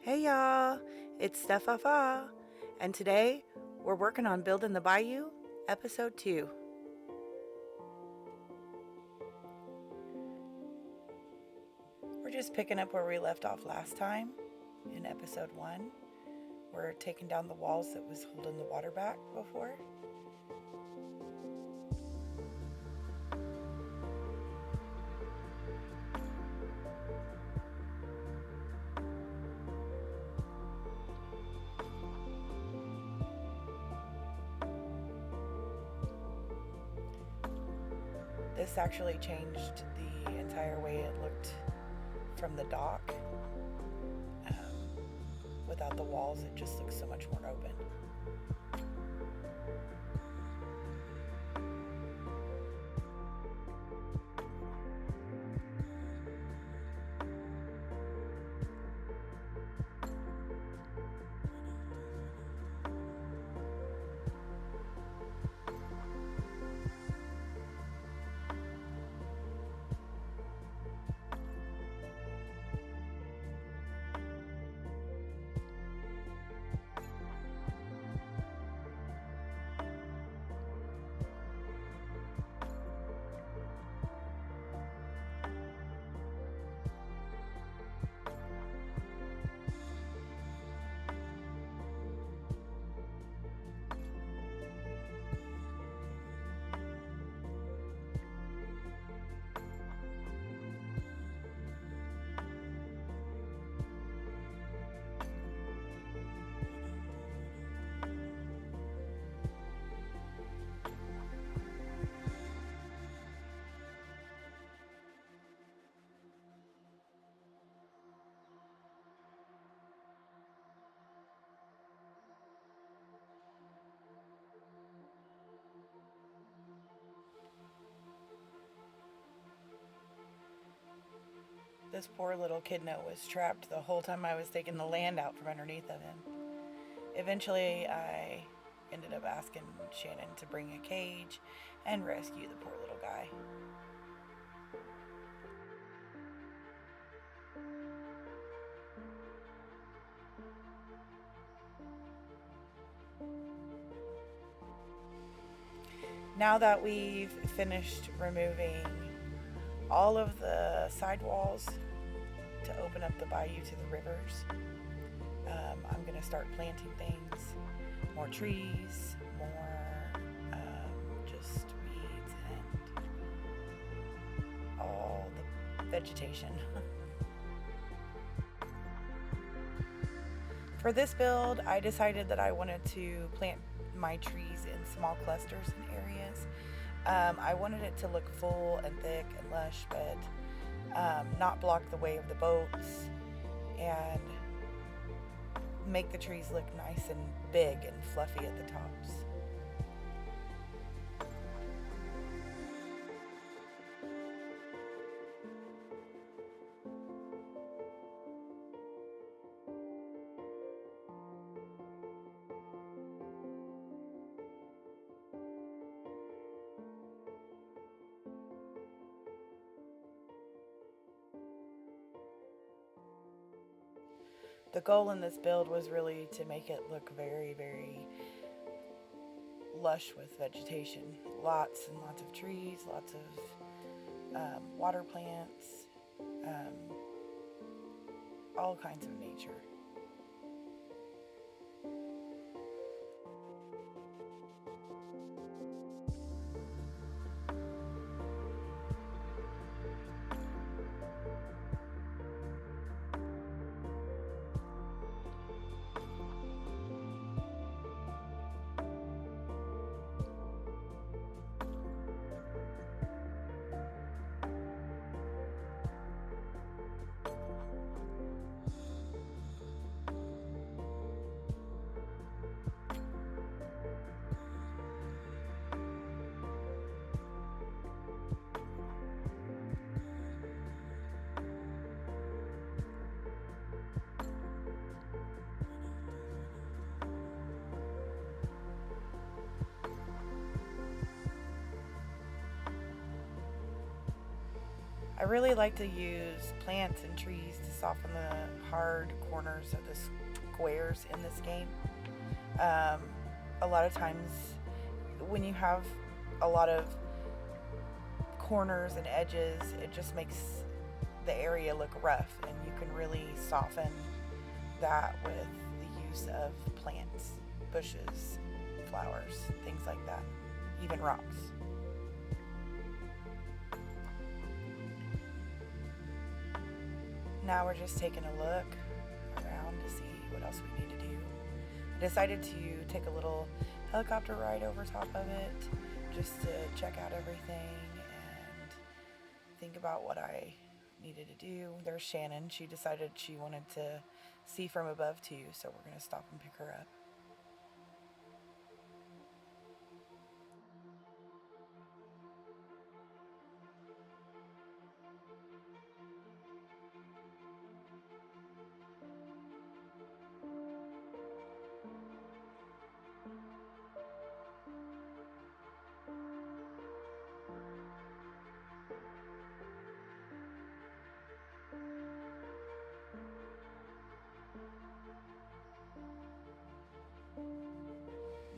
Hey y'all, it's Steph, and today we're working on Building the Bayou, episode 2. We're just picking up where we left off last time in episode 1. We're taking down the walls that was holding the water back before. This actually changed the entire way it looked from the dock. Without the walls, it just looks so much more open. This poor little kidno was trapped the whole time I was taking the land out from underneath of him. Eventually, I ended up asking Shannon to bring a cage and rescue the poor little guy. Now that we've finished removing all of the sidewalls to open up the bayou to the rivers, I'm going to start planting things, more trees, more just weeds and all the vegetation. For this build, I decided that I wanted to plant my trees in small clusters in areas. I wanted it to look full and thick and lush, but not block the way of the boats, and make the trees look nice and big and fluffy at the tops. The goal in this build was really to make it look very, very lush with vegetation. Lots and lots of trees, lots of water plants, all kinds of nature. I really like to use plants and trees to soften the hard corners of the squares in this game. Um, a lot of times, when you have a lot of corners and edges, it just makes the area look rough, and you can really soften that with the use of plants, bushes, flowers, things like that, even rocks. Now we're just taking a look around to see what else we need to do. I decided to take a little helicopter ride over top of it just to check out everything and think about what I needed to do. There's Shannon. She decided she wanted to see from above too, so we're going to stop and pick her up.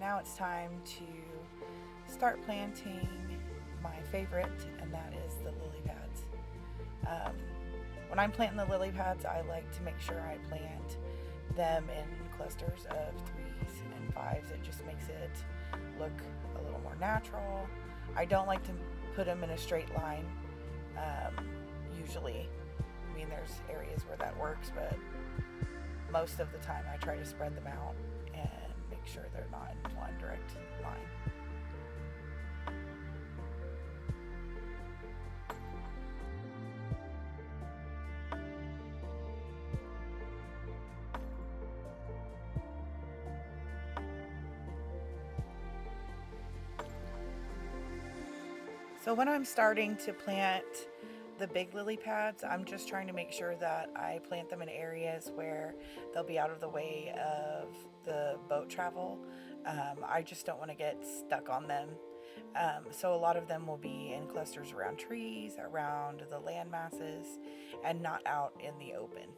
Now it's time to start planting my favorite, and that is the lily pads. Um, when I'm planting the lily pads, I like to make sure I plant them in clusters of 3s and 5s. It just makes it look a little more natural. I don't like to put them in a straight line, usually. I mean, there's areas where that works, but most of the time I try to spread them out and make sure they're not in one direct line. So when I'm starting to plant the big lily pads, I'm just trying to make sure that I plant them in areas where they'll be out of the way of the boat travel. I just don't want to get stuck on them. So a lot of them will be in clusters around trees, around the land masses, and not out in the open.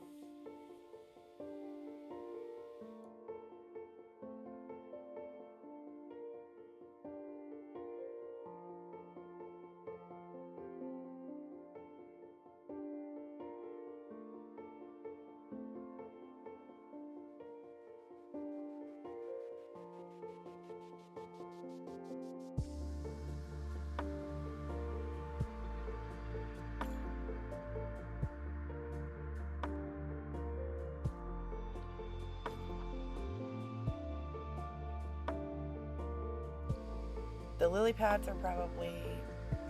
The lily pads are probably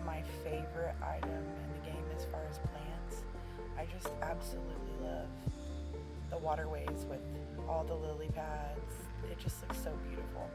my favorite item in the game as far as plants. I just absolutely love the waterways with all the lily pads. It just looks so beautiful.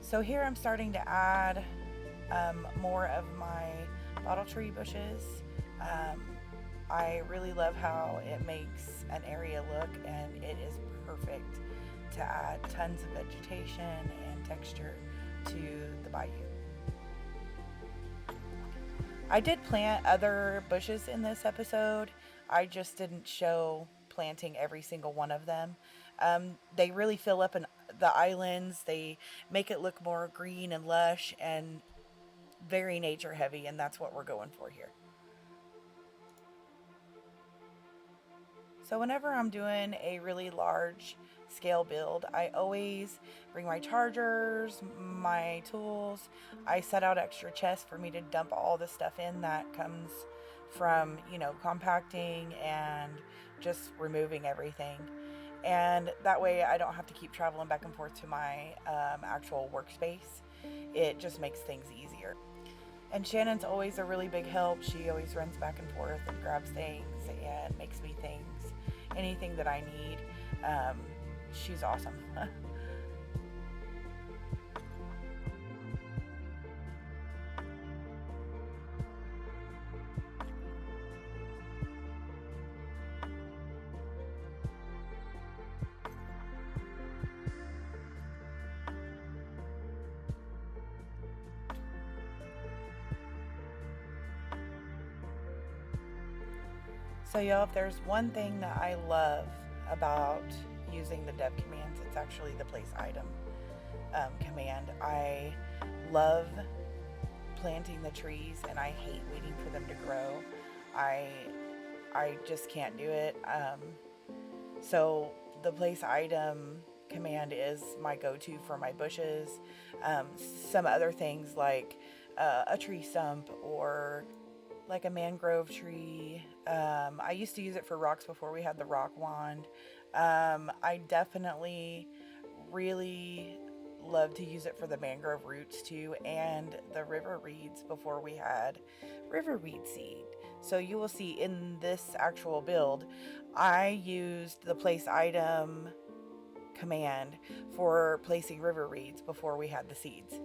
So here I'm starting to add more of my bottle tree bushes. Um, I really love how it makes an area look, and it is perfect to add tons of vegetation and texture to the bayou. I did plant other bushes in this episode. I just didn't show planting every single one of them. They really fill up the islands. They make it look more green and lush and very nature heavy, and that's what we're going for here. So whenever I'm doing a really large scale build, I always bring my chargers, my tools. I set out extra chests for me to dump all the stuff in that comes from, compacting and just removing everything. And that way I don't have to keep traveling back and forth to my actual workspace. It just makes things easier. And Shannon's always a really big help. She always runs back and forth and grabs things and makes me things, anything that I need. She's awesome. So, y'all, if there's one thing that I love about using the dev commands, it's actually the place item command. I love planting the trees, and I hate waiting for them to grow. I I just can't do it. So the place item command is my go-to for my bushes. Some other things like a tree stump or like a mangrove tree. I used to use it for rocks before we had the rock wand. I definitely really love to use it for the mangrove roots too, and the river reeds before we had river reed seed. So you will see in this actual build, I used the place item command for placing river reeds before we had the seeds.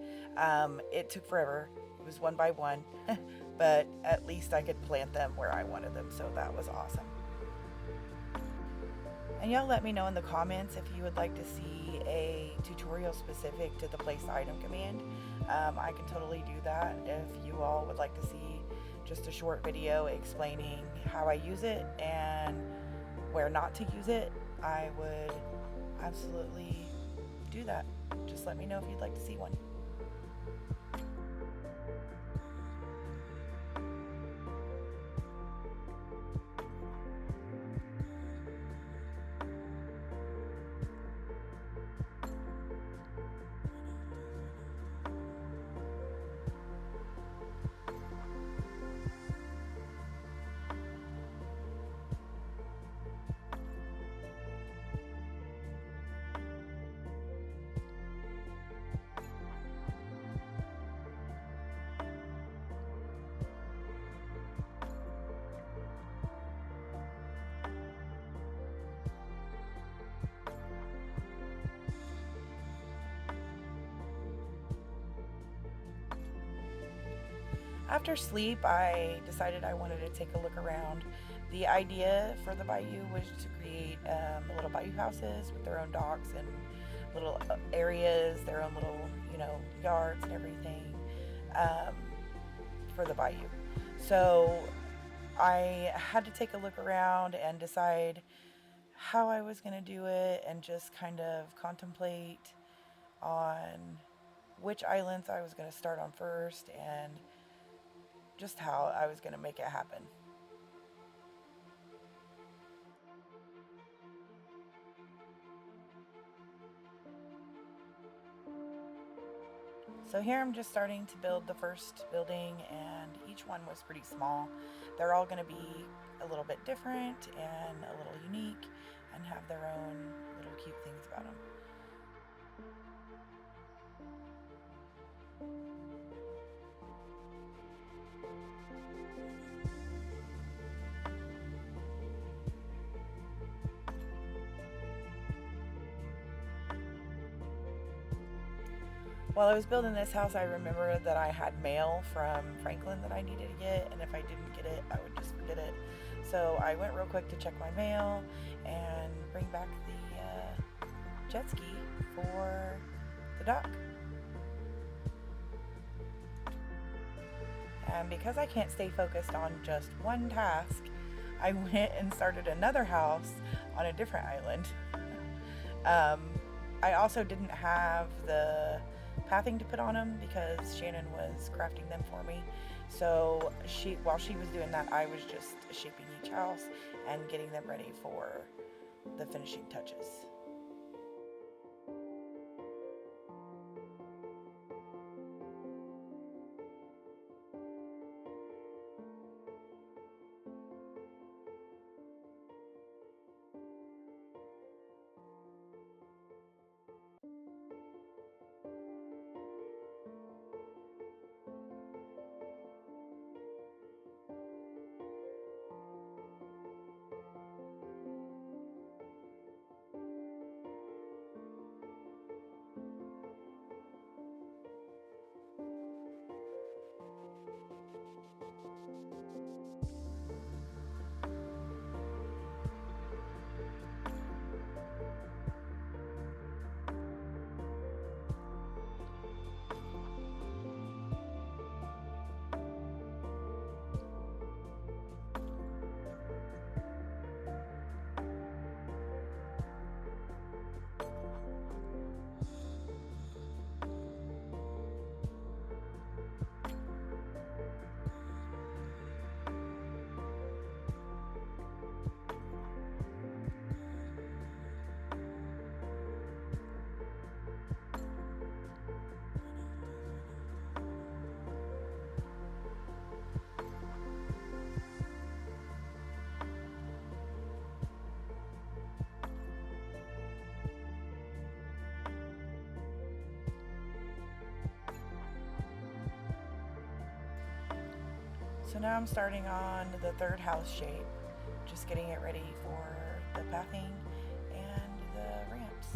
It took forever. It was one by one, but at least I could plant them where I wanted them, so that was awesome. And y'all let me know in the comments if you would like to see a tutorial specific to the place item command. I can totally do that. If you all would like to see just a short video explaining how I use it and where not to use it, I would absolutely do that. Just let me know if you'd like to see one. After sleep, I decided I wanted to take a look around. The idea for the bayou was to create little bayou houses with their own docks and little areas, their own little, yards and everything um, for the bayou. So I had to take a look around and decide how I was going to do it and just kind of contemplate on which islands I was going to start on first and just how I was going to make it happen. So here I'm just starting to build the first building, and each one was pretty small. They're all going to be a little bit different and a little unique and have their own little cute things about them. While I was building this house, I remember that I had mail from Franklin that I needed to get, and if I didn't get it, I would just forget it. So I went real quick to check my mail and bring back the jet ski for the dock. And because I can't stay focused on just one task, I went and started another house on a different island. I also didn't have the pathing to put on them because Shannon was crafting them for me. So while she was doing that, I was just shaping each house and getting them ready for the finishing touches. So now I'm starting on the third house shape, just getting it ready for the pathing and the ramps.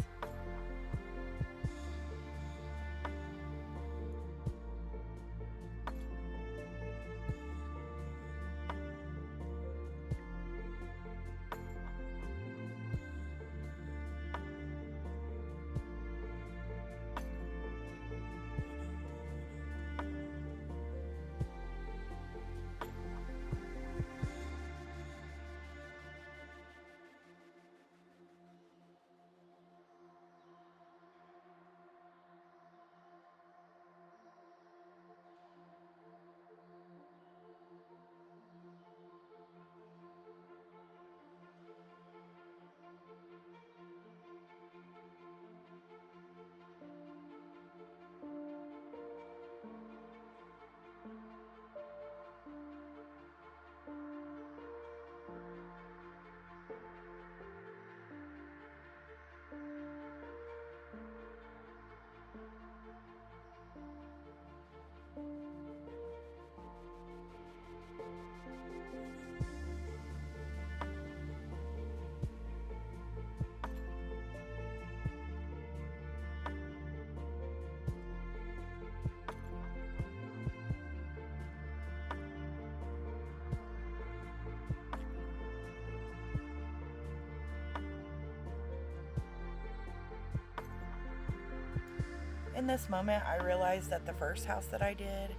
In this moment, I realized that the first house that I did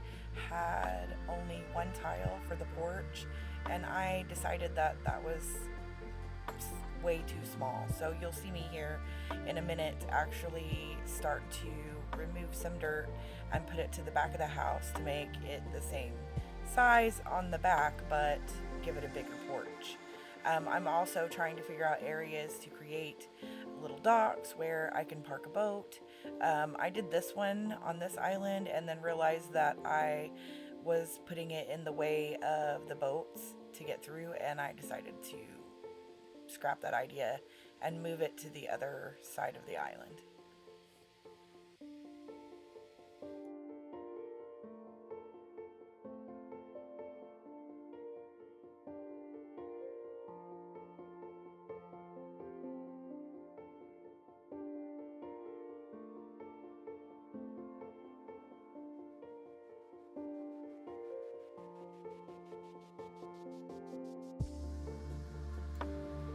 had only one tile for the porch, and I decided that that was way too small. So you'll see me here in a minute actually start to remove some dirt and put it to the back of the house to make it the same size on the back, but give it a bigger porch. I'm also trying to figure out areas to create little docks where I can park a boat. I did this one on this island and then realized that I was putting it in the way of the boats to get through, and I decided to scrap that idea and move it to the other side of the island.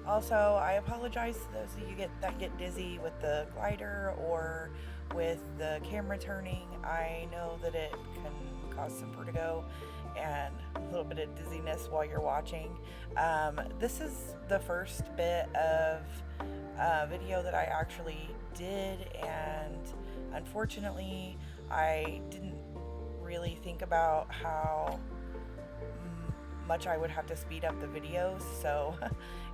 Also, I apologize to those of you that get dizzy with the glider or with the camera turning. I know that it can cause some vertigo and a little bit of dizziness while you're watching. This is the first bit of video that I actually did, and unfortunately, I didn't really think about how much I would have to speed up the videos, so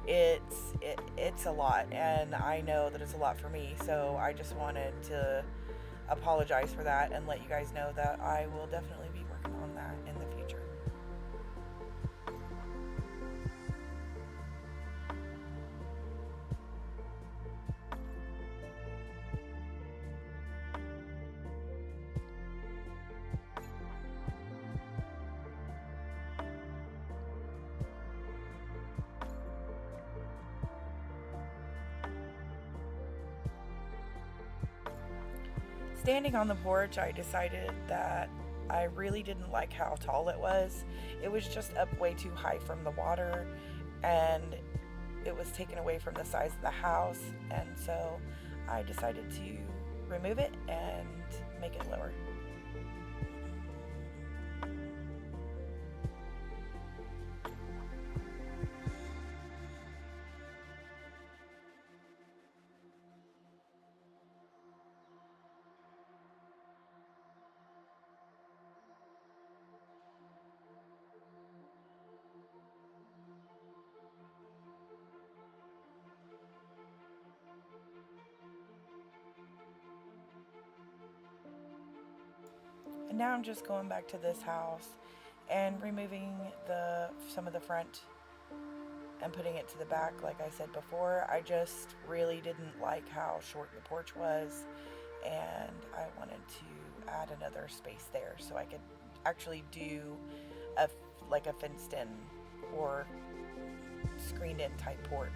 it's a lot, and I know that it's a lot for me, so I just wanted to apologize for that and let you guys know that I will definitely be working on that in the future. Standing on the porch, I decided that I really didn't like how tall it was. It was just up way too high from the water, and it was taken away from the size of the house, and so I decided to remove it and make it lower. And now I'm just going back to this house and removing some of the front and putting it to the back. Like I said before, I just really didn't like how short the porch was, and I wanted to add another space there so I could actually do a like a fenced in or screened in type porch.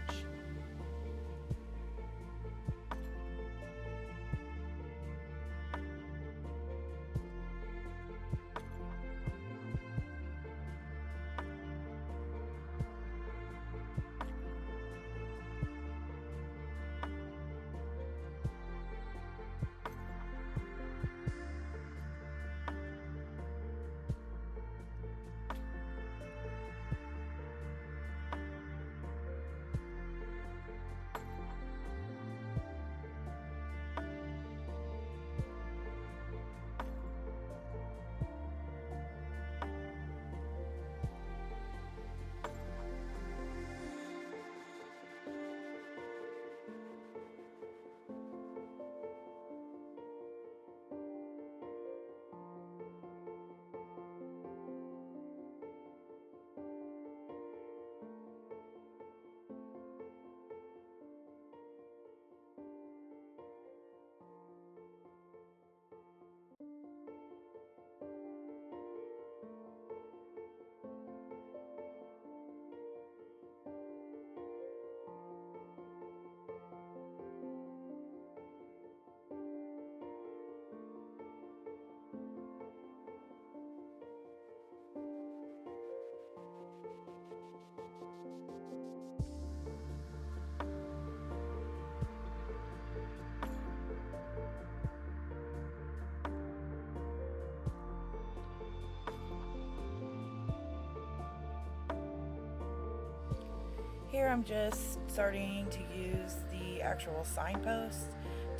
Here I'm just starting to use the actual signposts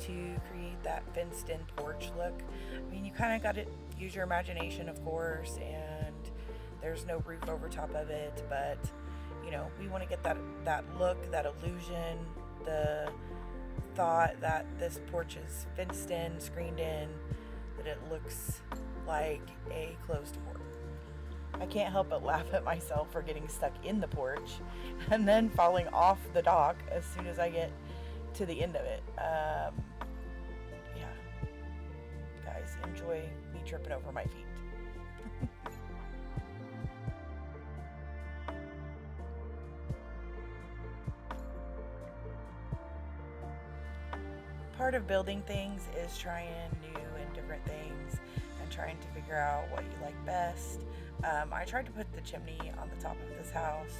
to create that fenced in porch look. I mean, you kind of got to use your imagination, of course, and there's no roof over top of it, but you know, we want to get that look, that illusion, the thought that this porch is fenced in, screened in, that it looks like a closed porch. I can't help but laugh at myself for getting stuck in the porch and then falling off the dock as soon as I get to the end of it. Yeah, guys, enjoy me tripping over my feet. Part of building things is trying new and different things and trying to figure out what you like best. I tried to put the chimney on the top of this house,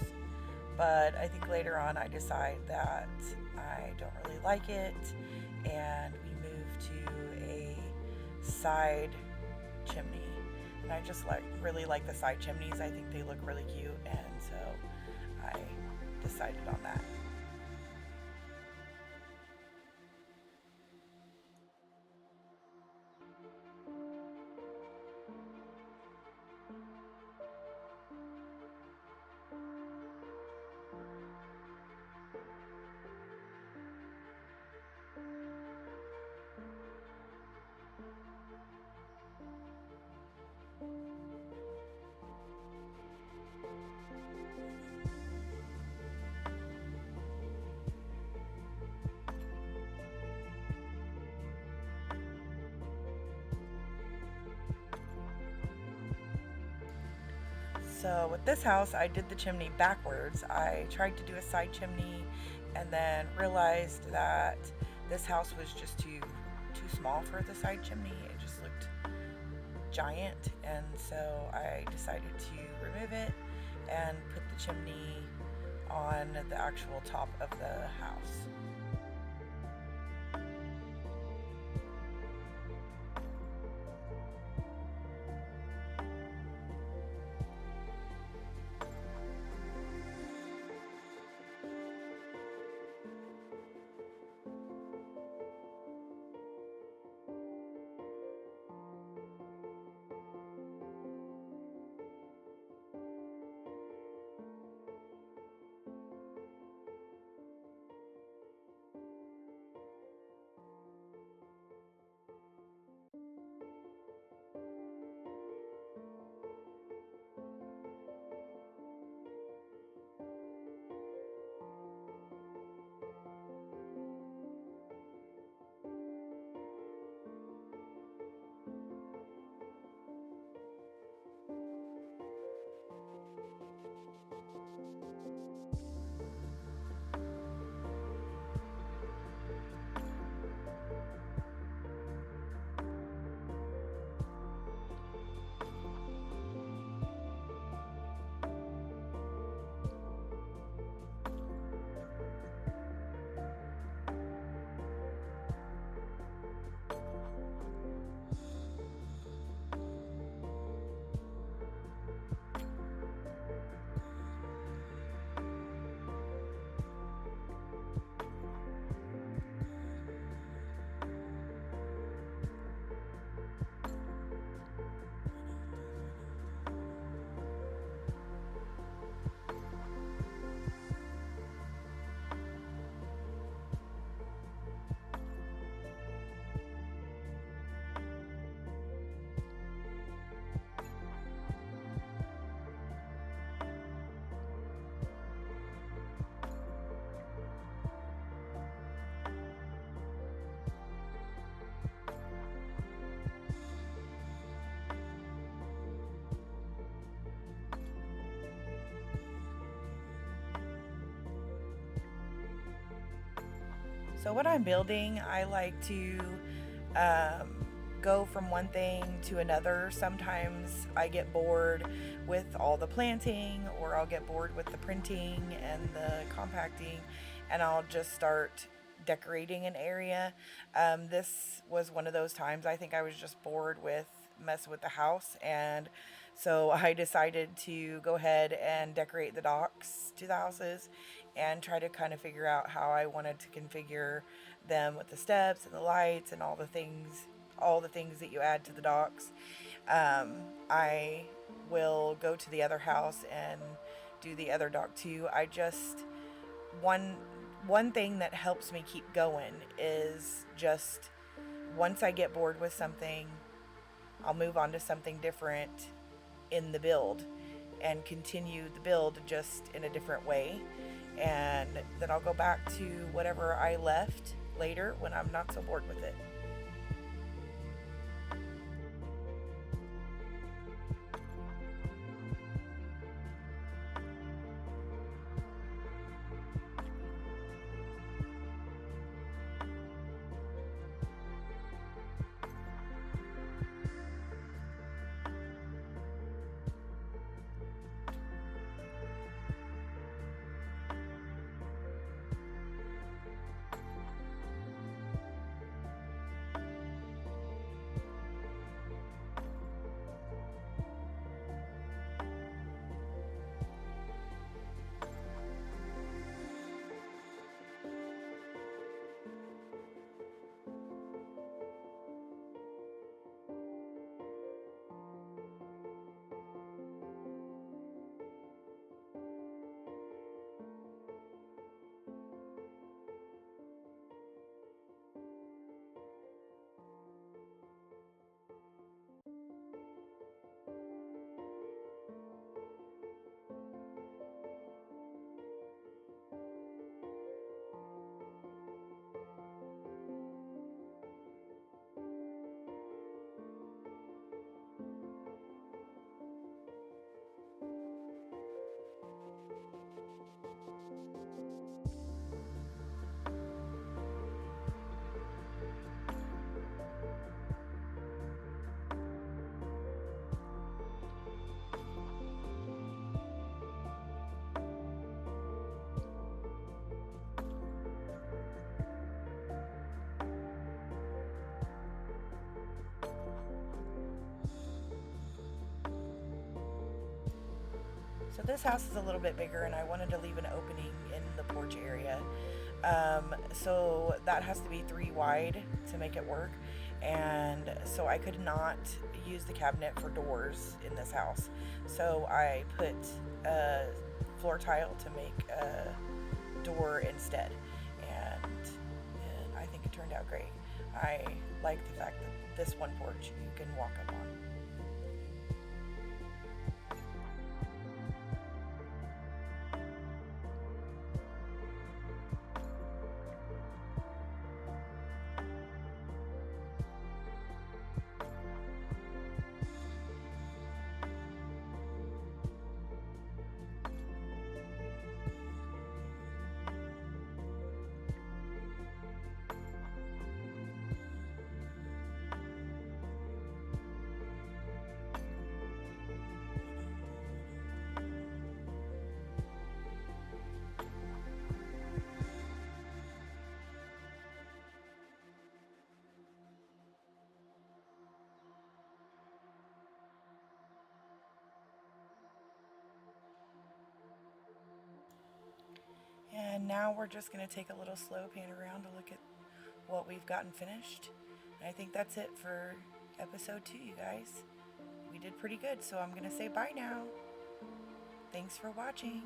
but I think later on I decide that I don't really like it, and we moved to a side chimney. And I just really like the side chimneys. I think they look really cute, and so I decided on that. So with this house, I did the chimney backwards. I tried to do a side chimney and then realized that this house was just too small for the side chimney. It just looked giant, and so I decided to remove it and put the chimney on the actual top of the house. So when I'm building, I like to go from one thing to another. Sometimes I get bored with all the planting, or I'll get bored with the printing and the compacting, and I'll just start decorating an area. This was one of those times. I think I was just bored with messing with the house, and so I decided to go ahead and decorate the docks to the houses and try to kind of figure out how I wanted to configure them with the steps and the lights and all the things that you add to the docks. I will go to the other house and do the other dock too. I just one one thing that helps me keep going is just once I get bored with something, I'll move on to something different in the build and continue the build just in a different way. And then I'll go back to whatever I left later when I'm not so bored with it. So this house is a little bit bigger, and I wanted to leave an opening in the porch area. So that has to be 3 wide to make it work. And so I could not use the cabinet for doors in this house. So I put a floor tile to make a door instead. And I think it turned out great. I like the fact that this one porch you can walk up on. And now we're just going to take a little slow pan around to look at what we've gotten finished. And I think that's it for episode 2, you guys. We did pretty good, so I'm going to say bye now. Thanks for watching.